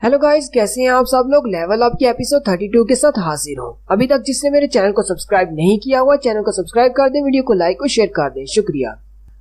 Hello guys, कैसे हैं आप सब लोग। लेवल अप की एपिसोड 32 के साथ हाजिर हूँ। अभी तक जिसने मेरे चैनल को सब्सक्राइब नहीं किया हुआ, चैनल को सब्सक्राइब कर दें, वीडियो को लाइक और शेयर कर दें, शुक्रिया।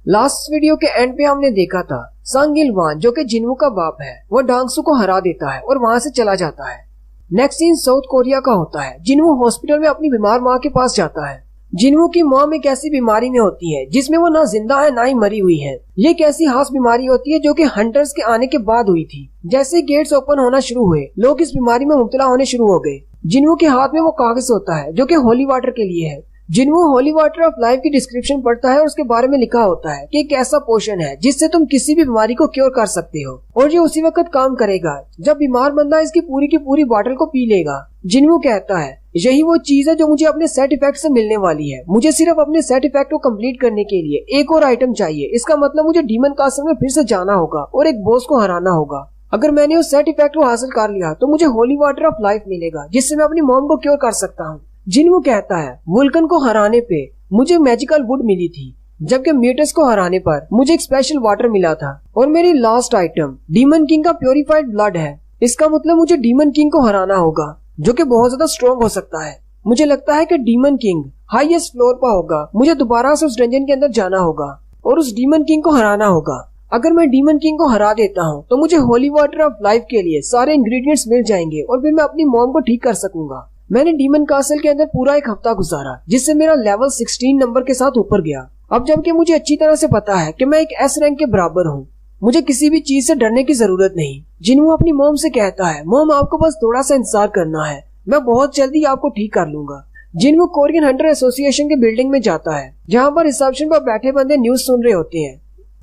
लास्ट वीडियो के एंड पे हमने देखा था संग इल वान, जो कि जिन्वू का बाप है, वो डांगसू को हरा देता है और वहाँ से चला जाता है। नेक्स्ट सीन साउथ कोरिया का होता है। जिन्वू हॉस्पिटल में अपनी बीमार माँ के पास जाता है। जिन्वू की मॉम एक ऐसी बीमारी में होती है जिसमें वो ना जिंदा है ना ही मरी हुई है। ये एक ऐसी खास बीमारी होती है जो कि हंटर्स के आने के बाद हुई थी। जैसे गेट्स ओपन होना शुरू हुए, लोग इस बीमारी में मुब्तला होने शुरू हो गए। जिन्वू के हाथ में वो कागज होता है जो कि होली वाटर के लिए है। जिन्वू होली वाटर ऑफ लाइफ की डिस्क्रिप्शन पढ़ता है और उसके बारे में लिखा होता है कि एक ऐसा पोशन है जिससे तुम किसी भी बीमारी को क्योर कर सकते हो और ये उसी वक्त काम करेगा जब बीमार बंदा इसकी पूरी बॉटल को पी लेगा। जिन्वू कहता है यही वो चीज है जो मुझे अपने सेट इफेक्ट से मिलने वाली है। मुझे सिर्फ अपने सेट इफेक्ट को कंप्लीट करने के लिए एक और आइटम चाहिए। इसका मतलब मुझे डीमन कासल में फिर से जाना होगा और एक बॉस को हराना होगा। अगर मैंने उस सेट इफेक्ट को हासिल कर लिया तो मुझे होली वाटर ऑफ लाइफ मिलेगा जिससे मैं अपनी मॉम को क्योर कर सकता हूँ। जिन्वू कहता है वुल्कन को हराने पे मुझे मैजिकल वुड मिली थी, जबकि म्यूटस को हराने पर मुझे एक स्पेशल वाटर मिला था और मेरी लास्ट आइटम डीमन किंग का प्योरीफाइड ब्लड है। इसका मतलब मुझे डीमन किंग को हराना होगा जो कि बहुत ज्यादा स्ट्रॉन्ग हो सकता है। मुझे लगता है कि डीमन किंग हाईएस्ट फ्लोर पर होगा। मुझे दोबारा से उस डंजन के अंदर जाना होगा और उस डीमन किंग को हराना होगा। अगर मैं डीमन किंग को हरा देता हूँ तो मुझे होली वाटर ऑफ लाइफ के लिए सारे इंग्रेडिएंट्स मिल जाएंगे और फिर मैं अपनी मॉम को ठीक कर सकूंगा। मैंने डीमन कासल के अंदर पूरा एक हफ्ता गुजारा जिससे मेरा लेवल 16 नंबर के साथ ऊपर गया। अब जबकि मुझे अच्छी तरह से पता है कि मैं एक एस रैंक के बराबर हूँ, मुझे किसी भी चीज से डरने की जरूरत नहीं। जिन्वू अपनी मॉम से कहता है मॉम आपको बस थोड़ा सा इंतजार करना है, मैं बहुत जल्दी आपको ठीक कर लूंगा। जिन्वू कोरियन हंटर एसोसिएशन के बिल्डिंग में जाता है जहाँ पर रिसेप्शन पर बैठे बंदे न्यूज सुन रहे होते हैं।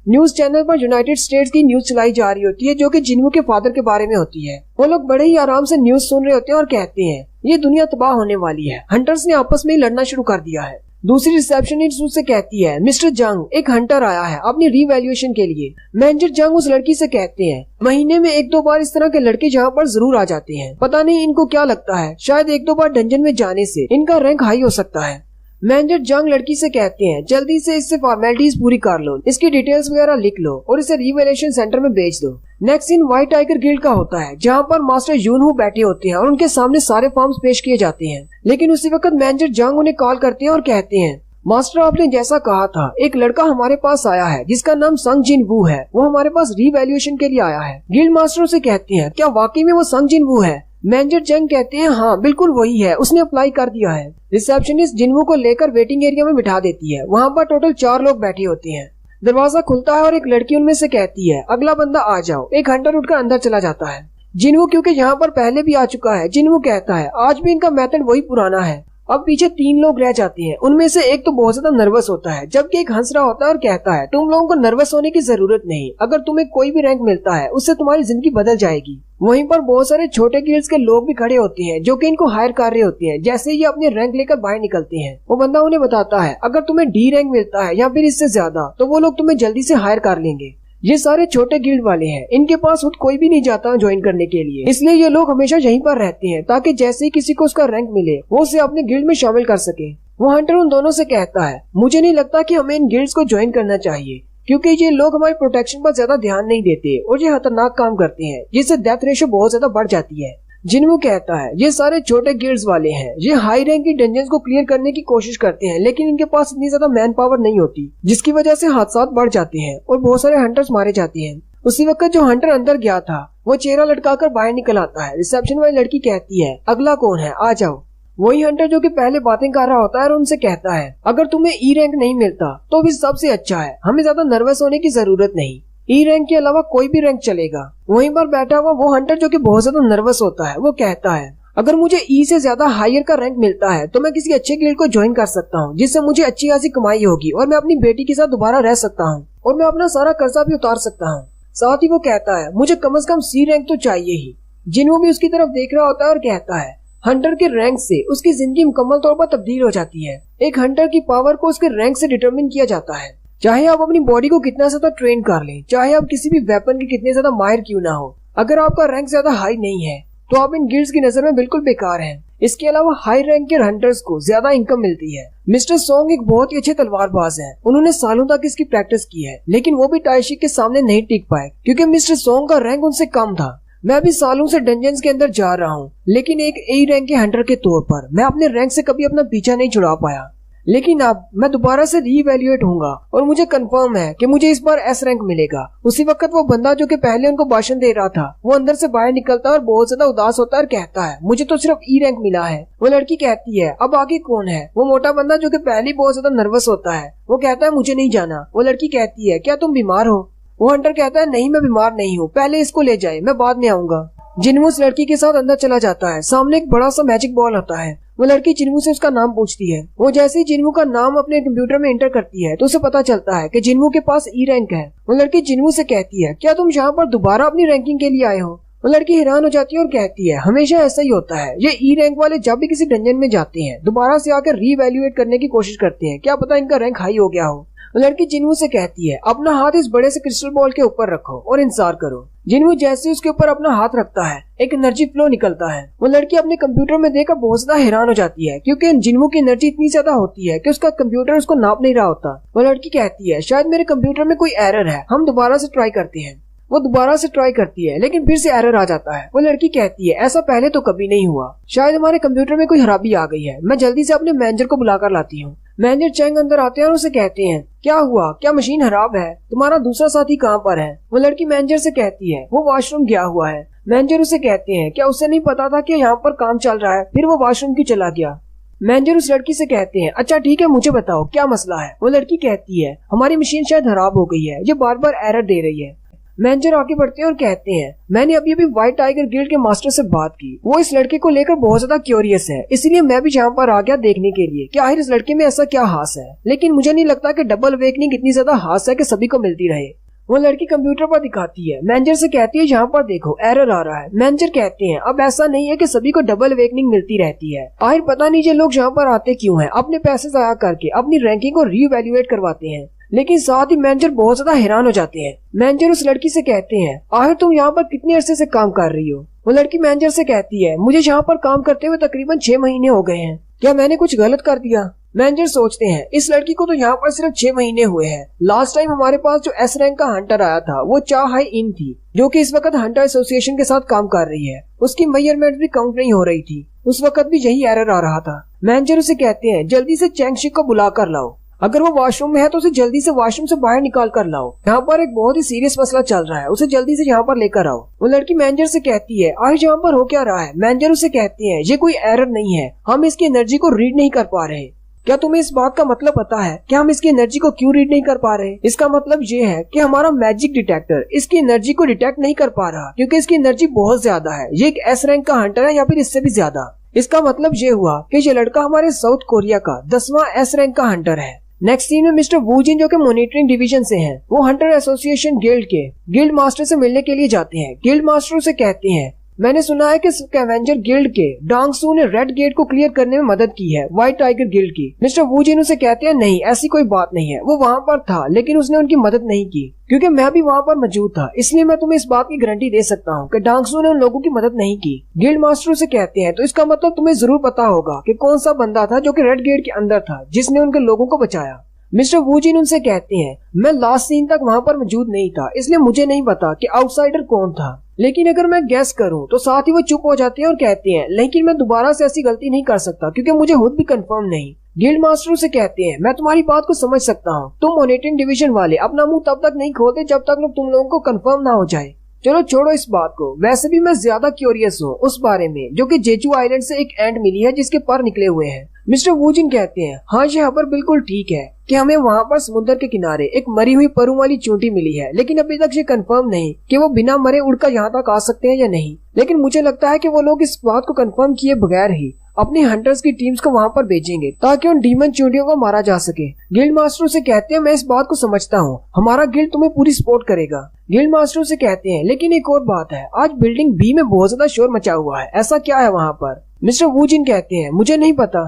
न्यूज चैनल पर यूनाइटेड स्टेट्स की न्यूज चलाई जा रही होती है जो कि जिन्वू के फादर के बारे में होती है। वो लोग बड़े ही आराम से न्यूज सुन रहे होते हैं और कहते हैं ये दुनिया तबाह होने वाली है, हंटर्स ने आपस में ही लड़ना शुरू कर दिया है। दूसरी रिसेप्शनिस्ट उससे कहती है मिस्टर जंग, एक हंटर आया है अपनी रीवैल्यूएशन के लिए। मैनेजर जंग उस लड़की से कहते हैं महीने में 1-2 बार इस तरह के लड़के यहाँ पर जरूर आ जाते हैं। पता नहीं इनको क्या लगता है, शायद 1-2 बार डंजन में जाने से इनका रैंक हाई हो सकता है। मैनेजर जंग लड़की से कहते हैं जल्दी से इससे फॉर्मेलिटीज पूरी कर लो, इसकी डिटेल्स वगैरह लिख लो और इसे रिवैल्यूएशन सेंटर में भेज दो। Next scene white tiger guild का होता है जहाँ पर मास्टर यूनहू बैठे होते हैं और उनके सामने सारे फॉर्म्स पेश किए जाते हैं। लेकिन उसी वक्त मैनेजर जंग उन्हें कॉल करते हैं और कहते हैं मास्टर आपने जैसा कहा था एक लड़का हमारे पास आया है जिसका नाम संग जिन वू है, वो हमारे पास रिवैल्यूएशन के लिए आया है। गिल्ड मास्टर से कहते हैं क्या वाकई में वो संग जिन वू है? मैनेजर जंग कहते हैं हाँ बिल्कुल वही है, उसने अप्लाई कर दिया है। रिसेप्शनिस्ट जिन्वू को लेकर वेटिंग एरिया में बिठा देती है। वहाँ पर टोटल 4 लोग बैठे होते हैं। दरवाजा खुलता है और एक लड़की उनमें से कहती है अगला बंदा आ जाओ। एक हंटर उठकर अंदर चला जाता है। जिन्वू क्योंकि यहाँ पर पहले भी आ चुका है, जिन्वू कहता है आज भी इनका मेथड वही पुराना है। अब पीछे 3 लोग रह जाते हैं। उनमें से एक तो बहुत ज्यादा नर्वस होता है जबकि एक हंस रहा होता है और कहता है तुम लोगों को नर्वस होने की जरूरत नहीं, अगर तुम्हें कोई भी रैंक मिलता है उससे तुम्हारी जिंदगी बदल जाएगी। वहीं पर बहुत सारे छोटे गिल्ड्स के लोग भी खड़े होते हैं जो कि इनको हायर कर रहे होते हैं। जैसे ये अपने रैंक लेकर बाहर निकलते हैं, वो बंदा उन्हें बताता है अगर तुम्हें डी रैंक मिलता है या फिर इससे ज्यादा तो वो लोग तुम्हें जल्दी से हायर कर लेंगे। ये सारे छोटे गिल्ड वाले हैं, इनके पास खुद कोई भी नहीं जाता ज्वाइन करने के लिए, इसलिए ये लोग हमेशा यहीं पर रहते हैं ताकि जैसे ही किसी को उसका रैंक मिले वो उसे अपने गिल्ड में शामिल कर सके। वो हंटर उन दोनों से कहता है मुझे नहीं लगता कि हमें इन गिल्ड्स को ज्वाइन करना चाहिए क्योंकि ये लोग हमारी प्रोटेक्शन पर ज्यादा ध्यान नहीं देते और ये खतरनाक काम करते हैं जिससे डेथ रेशियो बहुत ज्यादा बढ़ जाती है। जिन्वू कहता है ये सारे छोटे गिल्ड्स वाले हैं, ये हाई रैंक की डंजन्स को क्लियर करने की कोशिश करते हैं लेकिन इनके पास इतनी ज्यादा मैन पावर नहीं होती जिसकी वजह से हादसा बढ़ जाते हैं और बहुत सारे हंटर्स मारे जाते हैं। उसी वक्त जो हंटर अंदर गया था वो चेहरा लटकाकर बाहर निकल आता है। रिसेप्शन वाली लड़की कहती है अगला कौन है, आ जाओ। वही हंटर जो कि पहले बातें कर रहा होता है और उनसे कहता है अगर तुम्हें ई रैंक नहीं मिलता तो भी सबसे अच्छा है, हमें ज्यादा नर्वस होने की जरूरत नहीं, ई रैंक के अलावा कोई भी रैंक चलेगा। वहीं पर बैठा हुआ वो हंटर जो कि बहुत ज्यादा नर्वस होता है वो कहता है अगर मुझे ई से ज्यादा हायर का रैंक मिलता है तो मैं किसी अच्छे गिल्ड को ज्वाइन कर सकता हूँ जिससे मुझे अच्छी खासी कमाई होगी और मैं अपनी बेटी के साथ दोबारा रह सकता हूँ और मैं अपना सारा कर्जा भी उतार सकता हूँ। साथ ही वो कहता है मुझे कम से कम सी रैंक तो चाहिए ही। जिन्वू भी उसकी तरफ देख रहा होता है और कहता है हंटर के रैंक से उसकी जिंदगी मुकम्मल तौर पर तब्दील हो जाती है। एक हंटर की पावर को उसके रैंक से डिटरमिन किया जाता है। चाहे आप अपनी बॉडी को कितना ज्यादा ट्रेन कर लें, चाहे आप किसी भी वेपन के कितने ज्यादा माहिर क्यों ना हो, अगर आपका रैंक ज्यादा हाई नहीं है तो आप इन गिल्ड्स की नजर में बिल्कुल बेकार हैं। इसके अलावा हाई रैंक के हंटर्स को ज्यादा इनकम मिलती है। मिस्टर सोंग एक बहुत ही अच्छे तलवारबाज हैं। उन्होंने सालों तक इसकी प्रैक्टिस की है लेकिन वो भी ताइशी के सामने नहीं टिक पाए क्योंकि मिस्टर सोंग का रैंक उनसे कम था। मैं अभी सालों से डंजन्स के अंदर जा रहा हूँ, लेकिन एक ए रैंक के हंटर के तौर पर मैं अपने रैंक से कभी अपना पीछा नहीं छुड़ा पाया। लेकिन अब मैं दोबारा से रीवैल्यूएट होऊंगा और मुझे कंफर्म है कि मुझे इस बार एस रैंक मिलेगा। उसी वक्त वो बंदा जो कि पहले उनको भाषण दे रहा था, वो अंदर से बाहर निकलता है और बहुत ज्यादा उदास होता है और कहता है मुझे तो सिर्फ ई रैंक मिला है। वो लड़की कहती है अब आगे कौन है? वो मोटा बंदा जो कि पहले बहुत ज्यादा नर्वस होता है, वो कहता है मुझे नहीं जाना। वो लड़की कहती है क्या तुम बीमार हो? वो हंटर कहता है नहीं मैं बीमार नहीं हूँ, पहले इसको ले जाए, मैं बाद में आऊंगा। जिन्मू उस लड़की के साथ अंदर चला जाता है। सामने एक बड़ा सा मैजिक बॉल होता है। वो लड़की जिन्मू से उसका नाम पूछती है। वो जैसे ही जिन्मू का नाम अपने कंप्यूटर में एंटर करती है तो उसे पता चलता है कि जिन्मू के पास ई रैंक है। वो लड़की जिन्मू से कहती है क्या तुम यहाँ पर दोबारा अपनी रैंकिंग के लिए आए हो? वो लड़की हैरान हो जाती है और कहती है हमेशा ऐसा ही होता है, ये ई रैंक वाले जब भी किसी डंजन में जाते हैं दोबारा से आकर रीवैल्यूएट करने की कोशिश करते हैं, क्या पता इनका रैंक हाई हो गया हो। लड़की जिन्मू से कहती है अपना हाथ इस बड़े से क्रिस्टल बॉल के ऊपर रखो और इंतजार करो। जिन्मू जैसे उसके ऊपर अपना हाथ रखता है एक एनर्जी फ्लो निकलता है। वो लड़की अपने कंप्यूटर में देखकर बहुत ज्यादा हैरान हो जाती है क्योंकि जिन्मू की एनर्जी इतनी ज्यादा होती है कि उसका कंप्यूटर उसको नाप नहीं रहा होता। वो लड़की कहती है शायद मेरे कंप्यूटर में कोई एरर है, हम दोबारा से ट्राई करते हैं। वो दोबारा से ट्राई करती है लेकिन फिर से एरर आ जाता है। वो लड़की कहती है ऐसा पहले तो कभी नहीं हुआ, शायद हमारे कंप्यूटर में कोई खराबी आ गई है, मैं जल्दी से अपने मैनेजर को बुलाकर लाती हूँ। मैनेजर चैंग अंदर आते हैं और उसे कहते हैं क्या हुआ, क्या मशीन खराब है? तुम्हारा दूसरा साथी कहाँ पर है? वो लड़की मैनेजर से कहती है वो वॉशरूम गया हुआ है। मैनेजर उसे कहते हैं क्या उसे नहीं पता था कि यहाँ पर काम चल रहा है, फिर वो वॉशरूम क्यों चला गया? मैनेजर उस लड़की से कहते हैं अच्छा ठीक है मुझे बताओ क्या मसला है? वो लड़की कहती है हमारी मशीन शायद खराब हो गई है, ये बार बार एरर दे रही है। मैनेजर आगे बढ़ते हैं और कहते हैं मैंने अभी व्हाइट टाइगर गिल्ड के मास्टर से बात की, वो इस लड़के को लेकर बहुत ज्यादा क्यूरियस है, इसलिए मैं भी यहाँ पर आ गया देखने के लिए कि आखिर इस लड़के में ऐसा क्या खास है। लेकिन मुझे नहीं लगता कि डबल अवेकनिंग इतनी ज्यादा खास है कि सभी को मिलती रहे। वो लड़की कंप्यूटर पर दिखाती है। मैनेजर से कहती है यहाँ पर देखो एरर आ रहा है। मैनेजर कहते हैं अब ऐसा नहीं है कि सभी को डबल अवेकनिंग मिलती रहती है, आखिर पता नहीं ये लोग यहाँ पर आते क्यों हैं, अपने पैसे जाया करके अपनी रैंकिंग को रीवैल्यूएट करवाते हैं। लेकिन साथ ही मैनेजर बहुत ज्यादा हैरान हो जाते हैं। मैनेजर उस लड़की से कहते हैं आखिर तुम यहाँ पर कितने अरसे से काम कर रही हो? वो लड़की मैनेजर से कहती है मुझे यहाँ पर काम करते हुए तकरीबन 6 महीने हो गए हैं, क्या मैंने कुछ गलत कर दिया? मैनेजर सोचते हैं इस लड़की को तो यहाँ पर सिर्फ 6 महीने हुए हैं। लास्ट टाइम हमारे पास जो एस रैंक का हंटर आया था वो चा हाई इन थी, जो कि इस वक्त हंटर एसोसिएशन के साथ काम कर रही है। उसकी मेजरमेंट भी काउंट नहीं हो रही थी, उस वक्त भी यही एरर आ रहा था। मैनेजर उसे कहते हैं जल्दी से चैंग शिक को बुला कर लाओ, अगर वो वॉशरूम में है तो उसे जल्दी से वॉशरूम से बाहर निकाल कर लाओ, यहाँ पर एक बहुत ही सीरियस मसला चल रहा है, उसे जल्दी से यहाँ पर लेकर आओ। वो लड़की मैनेजर से कहती है आज यहाँ पर हो क्या रहा है? मैनेजर उसे कहते हैं ये कोई एरर नहीं है, हम इसकी एनर्जी को रीड नहीं कर पा रहे। क्या तुम्हें इस बात का मतलब पता है कि हम इसकी एनर्जी को क्यों रीड नहीं कर पा रहे? इसका मतलब ये है कि हमारा मैजिक डिटेक्टर इसकी एनर्जी को डिटेक्ट नहीं कर पा रहा क्योंकि इसकी एनर्जी बहुत ज्यादा है, ये एक एस रैंक का हंटर है या फिर इससे भी ज्यादा। इसका मतलब ये हुआ कि ये लड़का हमारे साउथ कोरिया का 10वां एस रैंक का हंटर है। नेक्स्ट सीन में मिस्टर वू जिन जो कि मॉनिटरिंग डिवीजन से हैं, वो हंटर एसोसिएशन गिल्ड के गिल्ड मास्टर से मिलने के लिए जाते हैं। गिल्ड मास्टर से कहते हैं मैंने सुना है कि स्कैवेंजर गिल्ड के डांग सू ने रेड गेट को क्लियर करने में मदद की है व्हाइट टाइगर गिल्ड की। मिस्टर वू जिन उसे कहते हैं नहीं ऐसी कोई बात नहीं है, वो वहाँ पर था लेकिन उसने उनकी मदद नहीं की, क्योंकि मैं भी वहाँ पर मौजूद था, इसलिए मैं तुम्हें इस बात की गारंटी दे सकता हूँ कि डांग सू ने उन लोगों की मदद नहीं की। गिल्ड मास्टर से कहते हैं तो इसका मतलब तुम्हें जरूर पता होगा कि कौन सा बंदा था जो कि रेड गेट के अंदर था जिसने उनके लोगों को बचाया। मिस्टर वू जिन उनसे कहते हैं मैं लास्ट सीन तक वहाँ पर मौजूद नहीं था, इसलिए मुझे नहीं पता कि आउटसाइडर कौन था, लेकिन अगर मैं गैस करूं तो साथ ही वो चुप हो जाते हैं और कहते हैं लेकिन मैं दोबारा से ऐसी गलती नहीं कर सकता क्योंकि मुझे खुद भी कंफर्म नहीं। गिल्ड मास्टर से कहते हैं मैं तुम्हारी बात को समझ सकता हूँ, तुम मॉनिटरिंग डिवीजन वाले अपना मुंह तब तक नहीं खोलते जब तक तुम लोगों को कंफर्म ना हो जाए। चलो छोड़ो इस बात को, वैसे भी मैं ज्यादा क्यूरियस हूँ उस बारे में जो कि जेजू आइलैंड से एक एंट मिली है जिसके पर निकले हुए हैं। मिस्टर वू जिन कहते हैं हाँ ये खबर बिल्कुल ठीक है कि हमें वहाँ पर समुद्र के किनारे एक मरी हुई परों वाली चूंटी मिली है, लेकिन अभी तक ये कंफर्म नहीं कि वो बिना मरे उड़कर यहाँ तक आ सकते हैं या नहीं। लेकिन मुझे लगता है कि वो लोग इस बात को कंफर्म किए बगैर ही अपनी हंटर्स की टीम्स को वहाँ पर भेजेंगे ताकि उन डीमन चूंटियों को मारा जा सके। गिल्ड मास्टर से कहते हैं मैं इस बात को समझता हूँ, हमारा गिल्ड तुम्हें पूरी सपोर्ट करेगा। गिल्ड मास्टर से कहते हैं लेकिन एक और बात है, आज बिल्डिंग बी में बहुत ज्यादा शोर मचा हुआ है, ऐसा क्या है वहाँ पर? मिस्टर वू जिन कहते हैं मुझे नहीं पता।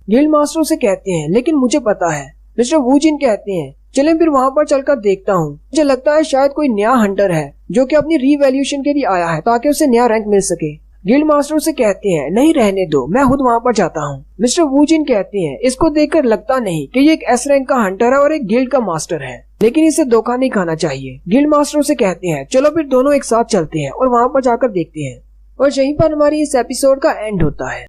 गिल्ड मास्टर से कहते हैं लेकिन मुझे पता है। मिस्टर वू जिन कहते हैं चलें फिर वहाँ पर चलकर देखता हूँ, मुझे लगता है शायद कोई नया हंटर है जो कि अपनी रीवैल्यूएशन के लिए आया है ताकि उसे नया रैंक मिल सके। गिल्ड मास्टर से कहते हैं नहीं रहने दो, मैं खुद वहाँ पर जाता हूँ। मिस्टर वू जिन कहते हैं इसको देखकर लगता नहीं कि ये एक एस रैंक का हंटर है और एक गिल्ड का मास्टर है, लेकिन इसे धोखा नहीं खाना चाहिए। गिल्ड मास्टर से कहते हैं चलो फिर दोनों एक साथ चलते हैं और वहाँ पर जाकर देखते हैं। और यहीं पर हमारी इस एपिसोड का एंड होता है।